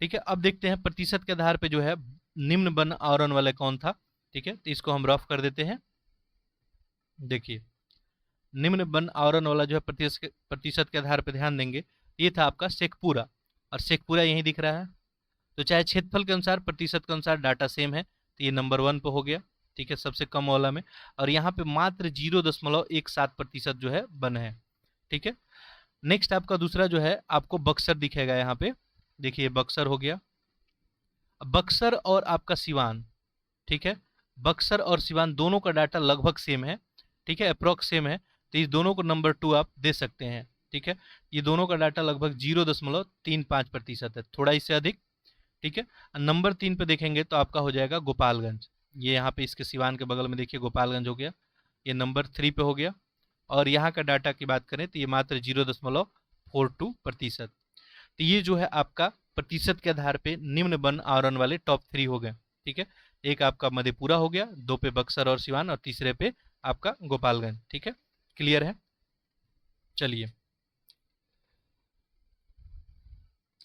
ठीक है, अब देखते हैं प्रतिशत के आधार पे जो है निम्न वन आवरण वाले कौन था। ठीक है, तो इसको हम रफ कर देते हैं। देखिए निम्न वन आवरण वाला जो है प्रतिशत के आधार पर ध्यान देंगे, ये था आपका शेखपुरा। और शेखपुरा यही दिख रहा है। तो चाहे क्षेत्रफल के अनुसार प्रतिशत के अनुसार डाटा सेम है, तो ये नंबर 1 पे हो गया। ठीक है, सबसे कम वाला में। और यहाँ पे मात्र 0.17% जो है वन है। ठीक है, नेक्स्ट आपका दूसरा जो है आपको बक्सर दिखेगा यहाँ पे। देखिए बक्सर हो गया। बक्सर और आपका सिवान, ठीक है, बक्सर और सिवान दोनों का डाटा लगभग सेम है। ठीक है, अप्रोक्स सेम है। तो इस दोनों को नंबर 2 आप दे सकते हैं। ठीक है, ये दोनों का डाटा लगभग 0.35% है, थोड़ा इससे अधिक। ठीक है, नंबर 3 पे देखेंगे तो आपका हो जाएगा गोपालगंज। ये यहाँ पे इसके सिवान के बगल में देखिए गोपालगंज हो गया, ये नंबर 3 पे हो गया। और यहाँ का डाटा की बात करें तो ये मात्र 0.42%। तो ये जो है आपका प्रतिशत के आधार पे निम्न वन आवरण वाले टॉप 3 हो गए। ठीक है, एक आपका मधेपुरा हो गया, 2 पे बक्सर और सिवान, और तीसरे पे आपका गोपालगंज। ठीक है, क्लियर है। चलिए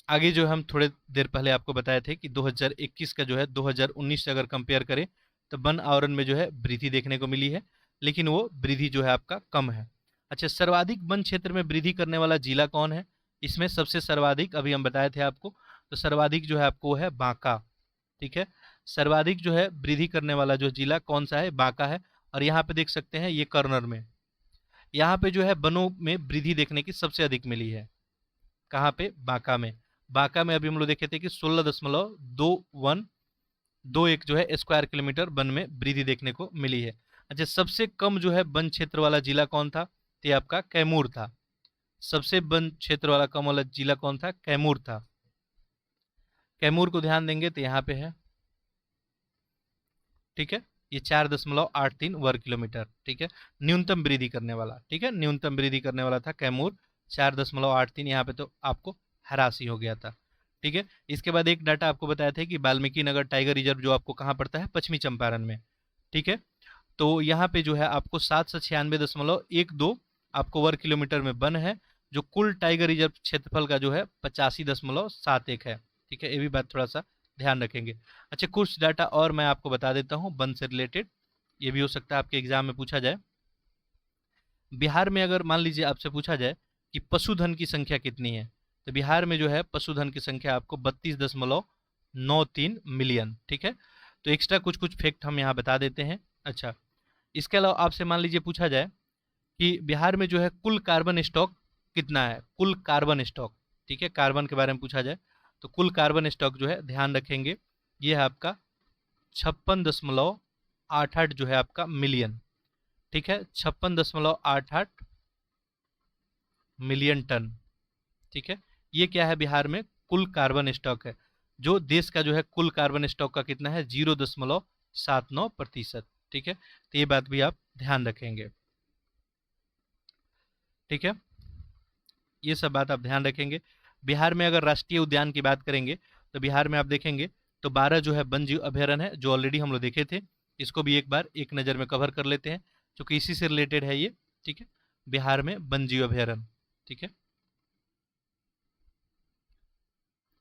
आगे जो हम थोड़े देर पहले आपको बताए थे कि 2021 का जो है 2019 से अगर कंपेयर करें तो वन आवरण में जो है वृद्धि देखने को मिली है, लेकिन वो वृद्धि जो है आपका कम है। अच्छा, सर्वाधिक वन क्षेत्र में वृद्धि करने वाला जिला कौन है, इसमें सबसे सर्वाधिक अभी हम बताए थे आपको, तो सर्वाधिक जो है आपको है बांका। ठीक है, सर्वाधिक जो है वृद्धि करने वाला जो जिला कौन सा है, बांका है। और यहाँ पे देख सकते हैं ये कर्नर में, यहाँ पे जो है वनों में वृद्धि देखने की सबसे अधिक मिली है। कहाँ पे, बांका में। बांका में अभी हम लोग देखे थे कि 16.21 जो है स्क्वायर किलोमीटर वन में वृद्धि देखने को मिली है। अच्छा, सबसे कम जो है वन क्षेत्र वाला जिला कौन था, तो ये आपका कैमूर था। सबसे वन क्षेत्र वाला कम वाला जिला कौन था, कैमूर था। कैमूर को ध्यान देंगे तो यहाँ पे है। ठीक है, ये 4.83 वर्ग किलोमीटर। ठीक है, न्यूनतम वृद्धि करने वाला। ठीक है, न्यूनतम वृद्धि करने वाला था कैमूर 4.83। यहाँ पे तो आपको हरासी हो गया था। ठीक है। इसके बाद एक डाटा आपको बताया था कि वाल्मीकि नगर टाइगर रिजर्व जो आपको कहाँ पड़ता है, पश्चिमी चंपारण में। ठीक है, तो यहाँ पे जो है आपको 796.12 आपको वर्ग किलोमीटर में वन है, जो कुल टाइगर रिजर्व क्षेत्रफल का जो है 85.71 है। ठीक है, ये भी बात थोड़ा सा ध्यान रखेंगे। अच्छा, कुछ डाटा और मैं आपको बता देता हूँ वन से रिलेटेड, ये भी हो सकता है आपके एग्जाम में पूछा जाए। बिहार में अगर मान लीजिए आपसे पूछा जाए कि पशुधन की संख्या कितनी है, तो बिहार में जो है पशुधन की संख्या आपको 32.93 मिलियन। ठीक है, तो एक्स्ट्रा कुछ कुछ फैक्ट हम यहाँ बता देते हैं। अच्छा, इसके अलावा आपसे मान लीजिए पूछा जाए कि बिहार में जो है कुल कार्बन स्टॉक कितना है, कुल कार्बन स्टॉक। ठीक है, कार्बन के बारे में पूछा जाए तो कुल कार्बन स्टॉक जो है ध्यान रखेंगे, ये है आपका 56.88 जो है आपका मिलियन। ठीक है, 56.88 मिलियन टन। ठीक है, ये क्या है, बिहार में कुल कार्बन स्टॉक है, जो देश का जो है कुल कार्बन स्टॉक का कितना है, 0.79%। ठीक है, तो ये बात भी आप ध्यान रखेंगे। ठीक है, ये सब बात आप ध्यान रखेंगे। बिहार में अगर राष्ट्रीय उद्यान की बात करेंगे तो बिहार में आप देखेंगे तो 12 जो है वन जीव अभयारण्य है, जो ऑलरेडी हम लोग देखे थे। इसको भी एक बार एक नज़र में कवर कर लेते हैं, क्योंकि इसी से रिलेटेड है ये। ठीक है, बिहार में वन जीव अभयारण्य। ठीक है,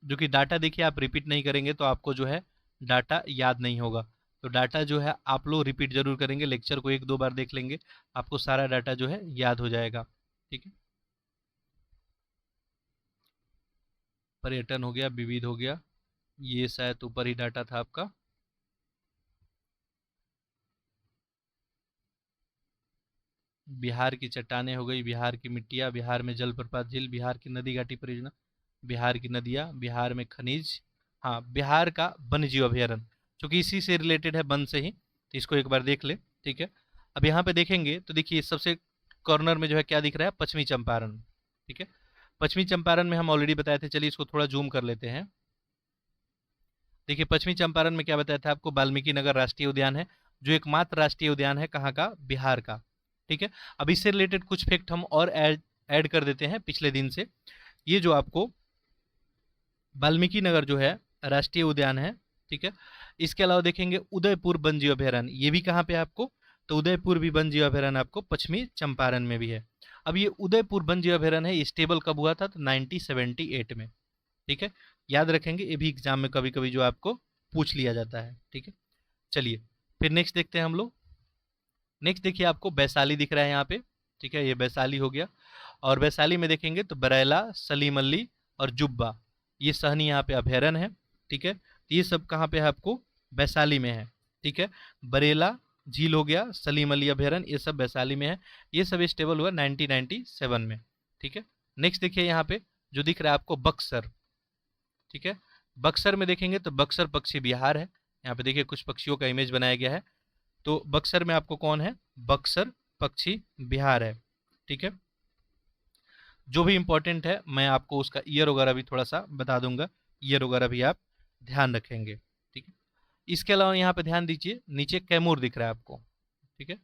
जो कि डाटा देखिए आप रिपीट नहीं करेंगे तो आपको जो है डाटा याद नहीं होगा। तो डाटा जो है आप लोग रिपीट जरूर करेंगे, लेक्चर को एक दो बार देख लेंगे, आपको सारा डाटा जो है याद हो जाएगा। ठीक है, पर्यटन हो गया, विविध हो गया, ये शायद ऊपर ही डाटा था आपका। बिहार की चट्टानें हो गई, बिहार की मिट्टियाँ, बिहार में जलप्रपात झील, बिहार की नदी घाटी परियोजना, बिहार की नदियाँ, बिहार में खनिज। हाँ, बिहार का वन्य जीव अभयारण्य, चूंकि इसी से रिलेटेड है, वन से ही, तो इसको एक बार देख ले। ठीक है, अब यहाँ पे देखेंगे तो देखिए सबसे कॉर्नर में जो है क्या दिख रहा है, पश्चिमी चंपारण। ठीक है, पश्चिमी चंपारण में हम ऑलरेडी बताए थे, चलिए इसको थोड़ा जूम कर लेते हैं। देखिए पश्चिमी चंपारण में क्या बताया था आपको, वाल्मीकि नगर राष्ट्रीय उद्यान है, जो एकमात्र राष्ट्रीय उद्यान है कहाँ का, बिहार का। ठीक है, अब इससे रिलेटेड कुछ फैक्ट हम और ऐड कर देते हैं पिछले दिन से। ये जो आपको वाल्मीकि नगर जो है राष्ट्रीय उद्यान है, ठीक है, इसके अलावा देखेंगे उदयपुर वन जीव अभयारण्य, ये भी कहाँ पे है आपको, तो उदयपुर भी वन जीव अभयारण्य आपको पश्चिमी चंपारण में भी है। अब ये उदयपुर वन जीव अभयारण्य है, स्टेबल कब हुआ था, तो 1978 में। ठीक है, याद रखेंगे, ये भी एग्जाम में कभी कभी जो आपको पूछ लिया जाता है। ठीक है, चलिए फिर नेक्स्ट देखते हैं हम लोग। नेक्स्ट देखिए आपको वैशाली दिख रहा है यहाँ पे। ठीक है, ये वैशाली हो गया, और वैशाली में देखेंगे तो बरैला, सलीमल्ली और जुब्बा, ये सहनी यहाँ पे अभयारण्य है। ठीक है, तो ये सब कहाँ पे है आपको, वैशाली में है। ठीक है, बरेला झील हो गया, सलीमल्ली अभयारण्य, ये सब वैशाली में है। ये सब स्टेबल हुआ 1997 में। ठीक है, नेक्स्ट देखिए यहाँ पे जो दिख रहा है आपको बक्सर। ठीक है, बक्सर में देखेंगे तो बक्सर पक्षी बिहार है। यहाँ पे देखिए कुछ पक्षियों का इमेज बनाया गया है, तो बक्सर में आपको कौन है, बक्सर पक्षी बिहार है। ठीक है, जो भी इंपॉर्टेंट है मैं आपको उसका ईयर वगैरह भी थोड़ा सा बता दूंगा, ईयर वगैरह भी आप ध्यान रखेंगे। ठीक है, इसके अलावा यहाँ पे ध्यान दीजिए, नीचे कैमूर दिख रहा है आपको। ठीक है,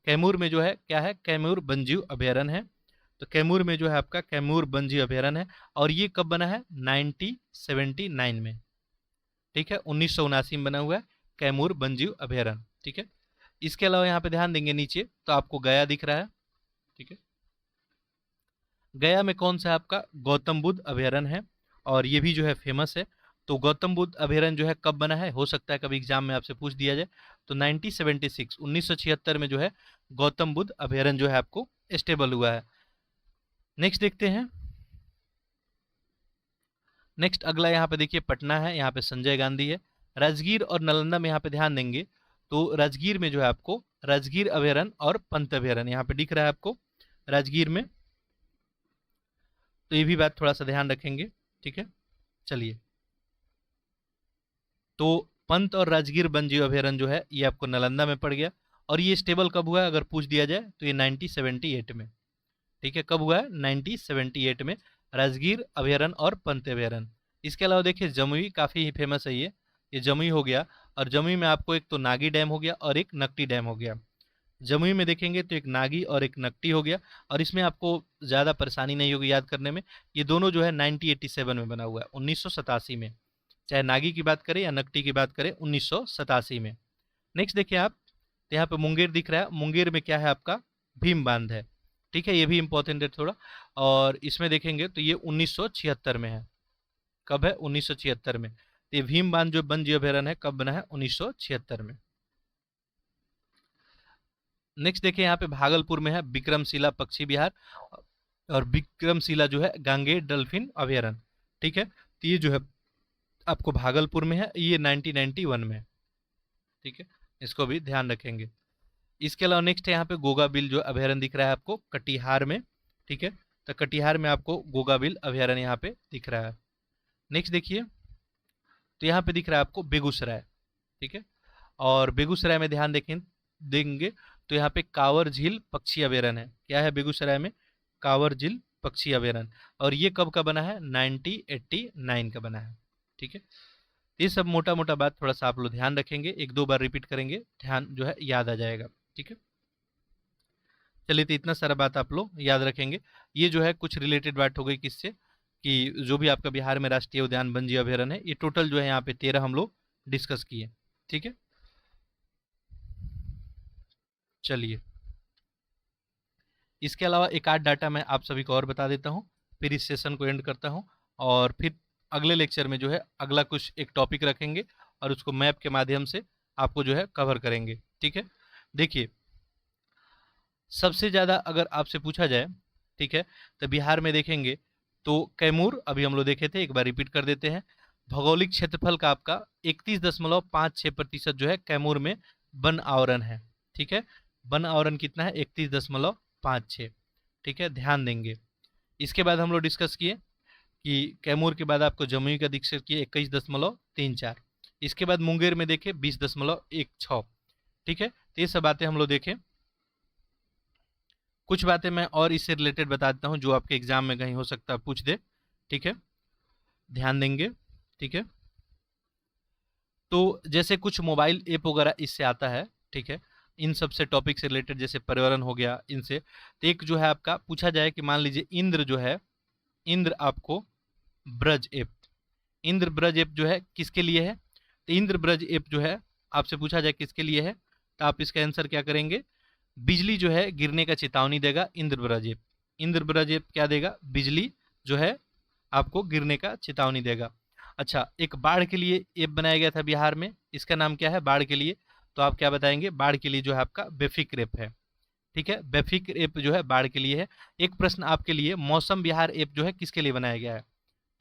कैमूर में जो है क्या है, कैमूर वन्यजीव अभयारण्य है। तो कैमूर में जो है आपका कैमूर वन्यजीव अभयारण्य है, और ये कब बना है, 1979 में। ठीक है, 1979 में बना हुआ है कैमूर वन्यजीव अभयारण्य। ठीक है, इसके अलावा यहाँ पे ध्यान देंगे नीचे तो आपको गया दिख रहा है। ठीक है, गया में कौन सा है आपका, गौतम बुद्ध अभयारण्य है, और ये भी जो है फेमस है। तो गौतम बुद्ध अभयारण्य जो है कब बना है, हो सकता है कभी एग्जाम में आपसे पूछ दिया जाए, तो 1976 1976 में जो है गौतम बुद्ध अभयारण्य जो है आपको स्टेबल हुआ है। नेक्स्ट देखते हैं। नेक्स्ट अगला यहाँ पे देखिए पटना है, यहाँ पे संजय गांधी है। राजगीर और नालंदा में यहाँ पे ध्यान देंगे तो राजगीर में जो है आपको राजगीर अभयारण्य और पंत अभयारण्य यहाँ पे दिख रहा है आपको राजगीर में, तो ये भी बात थोड़ा सा ध्यान रखेंगे। ठीक है, चलिए, तो पंत और राजगीर वन्यजीव अभयारण्य जो है ये आपको नालंदा में पड़ गया, और ये स्टेबल कब हुआ है अगर पूछ दिया जाए तो ये 1978 में। ठीक है, कब हुआ है, 1978 में, राजगीर अभयारण्य और पंत अभयारण्य। इसके अलावा देखिए जमुई काफ़ी फेमस है, ये जमुई हो गया, और जमुई में आपको एक तो नागी डैम हो गया और एक नकटी डैम हो गया। जमुई में देखेंगे तो एक नागी और एक नकटी हो गया, और इसमें आपको ज़्यादा परेशानी नहीं होगी याद करने में। ये दोनों जो है 1987 में बना हुआ है, 1987 में। चाहे नागी की बात करें या नकटी की बात करें, 1987 में। नेक्स्ट देखिए आप, तो यहाँ पे मुंगेर दिख रहा है। मुंगेर में क्या है आपका, भीम बांध है। ठीक है, ये भी इंपॉर्टेंट है थोड़ा। और इसमें देखेंगे तो ये 1976 में है। कब है, 1976 में। तो ये भीम बांध जो वन जीव अभयारण्य है कब बना है, 1976 में। नेक्स्ट देखिए यहाँ पे भागलपुर में है विक्रमशिला पक्षी विहार, और विक्रमशिला जो है गांगेय डल्फिन अभयारण्य। ठीक है, तो ये जो है आपको भागलपुर में है, ये 1991 में है। ठीक है, इसको भी ध्यान रखेंगे। इसके अलावा नेक्स्ट है यहाँ पे गोगा बिल जो अभयारण्य दिख रहा है आपको कटिहार में। ठीक है, तो कटिहार में आपको गोगा बिल अभयारण्य यहाँ पे दिख रहा है। नेक्स्ट देखिए, तो यहाँ पे दिख रहा है आपको बेगूसराय। ठीक है, और बेगूसराय में ध्यान देंगे तो यहाँ पे कांवर झील पक्षी अभयारण्य है। क्या है बेगूसराय में, कांवर झील पक्षी अभयारण्य। और ये कब का बना है, 1989 का बना है। ठीक है, ये सब मोटा मोटा बात थोड़ा सा आप लोग ध्यान रखेंगे, एक दो बार रिपीट करेंगे, ध्यान जो है याद आ जाएगा। ठीक है, चलिए, तो इतना सारा बात आप लोग याद रखेंगे। ये जो है कुछ रिलेटेड बात हो गई किससे, कि जो भी आपका बिहार में राष्ट्रीय उद्यान वन जीव अभयारण्य है, ये टोटल जो है यहाँ पे 13 हम लोग डिस्कस किए। ठीक है, चलिए, इसके अलावा एक आध डाटा मैं आप सभी को और बता देता हूँ, फिर इस सेशन को एंड करता हूँ। और फिर अगले लेक्चर में जो है अगला कुछ एक टॉपिक रखेंगे, और उसको मैप के माध्यम से आपको जो है कवर करेंगे। ठीक है, देखिए, सबसे ज़्यादा अगर आपसे पूछा जाए, ठीक है, तो बिहार में देखेंगे तो कैमूर अभी हम लोग देखे थे, एक बार रिपीट कर देते हैं। भौगोलिक क्षेत्रफल का आपका 31.56% जो है कैमूर में वन आवरण है। ठीक है, वन आवरण कितना है, 31.56। ठीक है, ध्यान देंगे। इसके बाद हम लोग डिस्कस किए कि कैमूर के बाद आपको जमुई का डिस्कस किए 21.34। इसके बाद मुंगेर में देखे 20.16। ठीक है, तो ये सब बातें हम लोग देखें। कुछ बातें मैं और इससे रिलेटेड बता देता हूँ जो आपके एग्जाम में कहीं हो सकता है पूछ दे। ठीक है, ध्यान देंगे। ठीक है, तो जैसे कुछ मोबाइल ऐप वगैरह इससे आता है। ठीक है, इन सब से टॉपिक से रिलेटेड, जैसे पर्यावरण हो गया, इनसे। तो एक जो है आपका पूछा जाए कि मान लीजिए इंद्र जो है, इंद्र आपको ब्रज ऐप, इंद्र ब्रज ऐप जो है किसके लिए है, तो इंद्र ब्रज ऐप जो है आपसे पूछा जाए किसके लिए है, तो आप इसका आंसर क्या करेंगे, बिजली जो है गिरने का चेतावनी देगा इंद्र ब्रज ऐप। इंद्र ब्रज ऐप क्या देगा, बिजली जो है आपको गिरने का चेतावनी देगा। अच्छा, एक बाढ़ के लिए ऐप बनाया गया था बिहार में, इसका नाम क्या है, बाढ़ के लिए। तो आप क्या बताएंगे, बाढ़ के लिए जो है आपका बेफिक्र ऐप है। ठीक है, बेफिक्र ऐप जो है बाढ़ के लिए है। एक प्रश्न आपके लिए, मौसम बिहार ऐप जो है किसके लिए बनाया गया है।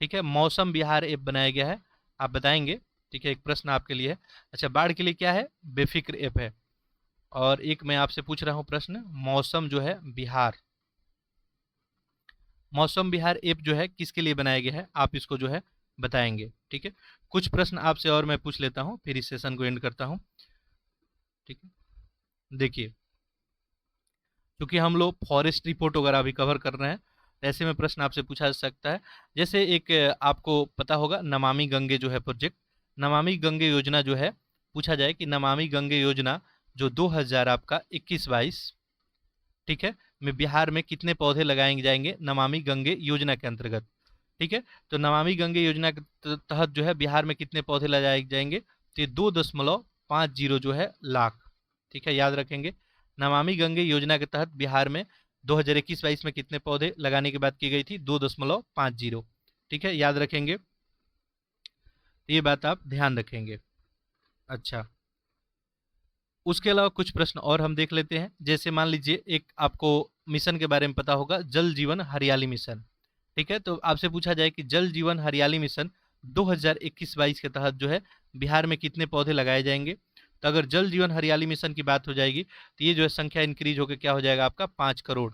ठीक है, मौसम बिहार ऐप बनाया गया है, आप बताएंगे। ठीक है, एक प्रश्न आपके लिए है। अच्छा, बाढ़ के लिए क्या है, बेफिक्र ऐप है। और एक मैं आपसे पूछ रहा हूँ प्रश्न, मौसम जो है बिहार, मौसम बिहार ऐप जो है किसके लिए बनाया गया है, आप इसको जो है बताएंगे। ठीक है, कुछ प्रश्न आपसे और मैं पूछ लेता हूँ, फिर इस सेशन को एंड करता हूँ। ठीक है, देखिए, क्योंकि हम लोग फॉरेस्ट रिपोर्ट वगैरह अभी कवर कर रहे हैं, तो ऐसे में प्रश्न आपसे पूछा जा सकता है। जैसे एक आपको पता होगा नमामि गंगे जो है प्रोजेक्ट, नमामि गंगे योजना जो है, पूछा जाए कि नमामि गंगे योजना जो 2000 आपका 21-22, ठीक है, में बिहार में कितने पौधे लगाए जाएंगे नमामि गंगे योजना के अंतर्गत। ठीक है, तो नमामि गंगे योजना के तहत जो है बिहार में कितने पौधे लगाए जाएंगे, तो ये 2.50 जो है लाख। ठीक है, याद रखेंगे, नमामि गंगे योजना के तहत बिहार में 2021-22 में कितने पौधे लगाने की बात की गई थी, 2.50। ठीक है, याद रखेंगे, ये बात आप ध्यान रखेंगे। अच्छा, उसके अलावा कुछ प्रश्न और हम देख लेते हैं। जैसे मान लीजिए एक आपको मिशन के बारे में पता होगा, जल जीवन हरियाली मिशन। ठीक है, तो आपसे पूछा जाए कि जल जीवन हरियाली मिशन 2021-22 के तहत जो है बिहार में कितने पौधे लगाए जाएंगे। तो अगर जल जीवन हरियाली मिशन की बात हो जाएगी तो ये जो है संख्या इंक्रीज होकर क्या हो जाएगा आपका 5 करोड़।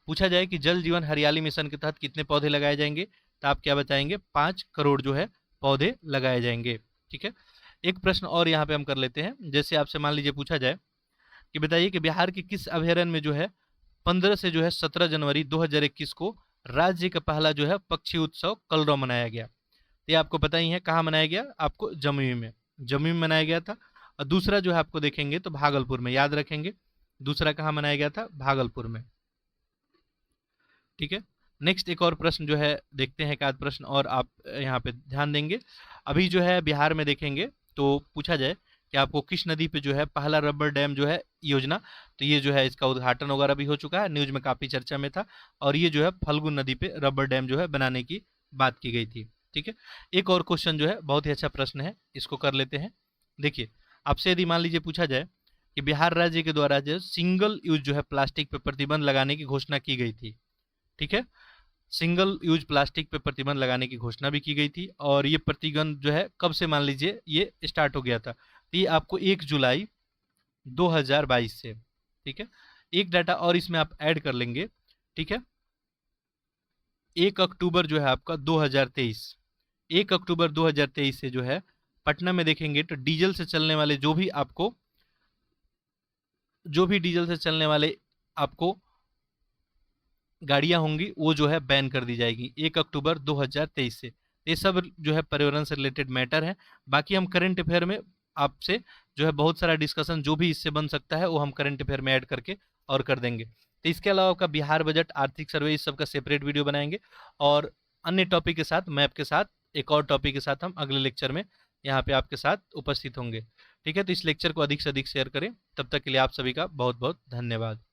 पूछा जाए कि जल जीवन हरियाली मिशन के तहत कितने पौधे लगाए जाएंगे, तो आप क्या बताएंगे, 5 करोड़ जो है पौधे लगाए जाएंगे। ठीक है, एक प्रश्न और यहाँ पे हम कर लेते हैं। जैसे आपसे मान लीजिए पूछा जाए कि बताइए कि बिहार के किस अभयारण्य में जो है 15 से जो है 17 जनवरी 2021 को राज्य का पहला जो है पक्षी उत्सव कलरव मनाया गया। ये आपको पता ही है कहाँ मनाया गया, आपको जमुई में, जमुई में मनाया गया था। और दूसरा जो है आपको देखेंगे तो भागलपुर में, याद रखेंगे, दूसरा कहाँ मनाया गया था? भागलपुर में। ठीक है, नेक्स्ट एक और प्रश्न जो है देखते हैं, एक आध प्रश्न और आप यहाँ पे ध्यान देंगे। अभी जो है बिहार में देखेंगे तो पूछा जाए कि आपको किस नदी पे जो है पहला रबर डैम जो है योजना, तो ये जो है इसका उद्घाटन वगैरह भी हो चुका है, न्यूज में काफी चर्चा में था, और ये जो है फल्गु नदी पे रबर डैम जो है बनाने की बात की गई थी। ठीक है, एक और क्वेश्चन जो है बहुत ही अच्छा प्रश्न है, इसको कर लेते हैं। देखिए, आपसे यदि मान लीजिए पूछा जाए कि बिहार राज्य के द्वारा जो सिंगल यूज जो है प्लास्टिक पे प्रतिबंध लगाने की घोषणा की गई थी। ठीक है, सिंगल यूज प्लास्टिक पे प्रतिबंध लगाने की घोषणा भी की गई थी, और ये प्रतिबंध जो है कब से मान लीजिए ये स्टार्ट हो गया था, तो ये आपको 1 जुलाई 2022 से। ठीक है, एक डाटा और इसमें आप ऐड कर लेंगे। ठीक है, 1 अक्टूबर जो है आपका 2023, 1 अक्टूबर 2023 से जो है पटना में देखेंगे तो डीजल से चलने वाले जो भी डीजल से चलने वाले आपको गाड़ियां होंगी वो जो है बैन कर दी जाएगी 1 अक्टूबर 2023 से। ये सब जो है पर्यावरण से रिलेटेड मैटर है। बाकी हम करंट अफेयर में आपसे जो है बहुत सारा डिस्कशन जो भी इससे बन सकता है वो हम करंट अफेयर में ऐड करके और कर देंगे। तो इसके अलावा आपका बिहार बजट, आर्थिक सर्वे, इस सब का सेपरेट वीडियो बनाएंगे, और अन्य टॉपिक के साथ, मैप के साथ, एक और टॉपिक के साथ हम अगले लेक्चर में यहाँ पे आपके साथ उपस्थित होंगे। ठीक है, तो इस लेक्चर को अधिक से अधिक शेयर करें। तब तक के लिए आप सभी का बहुत बहुत धन्यवाद।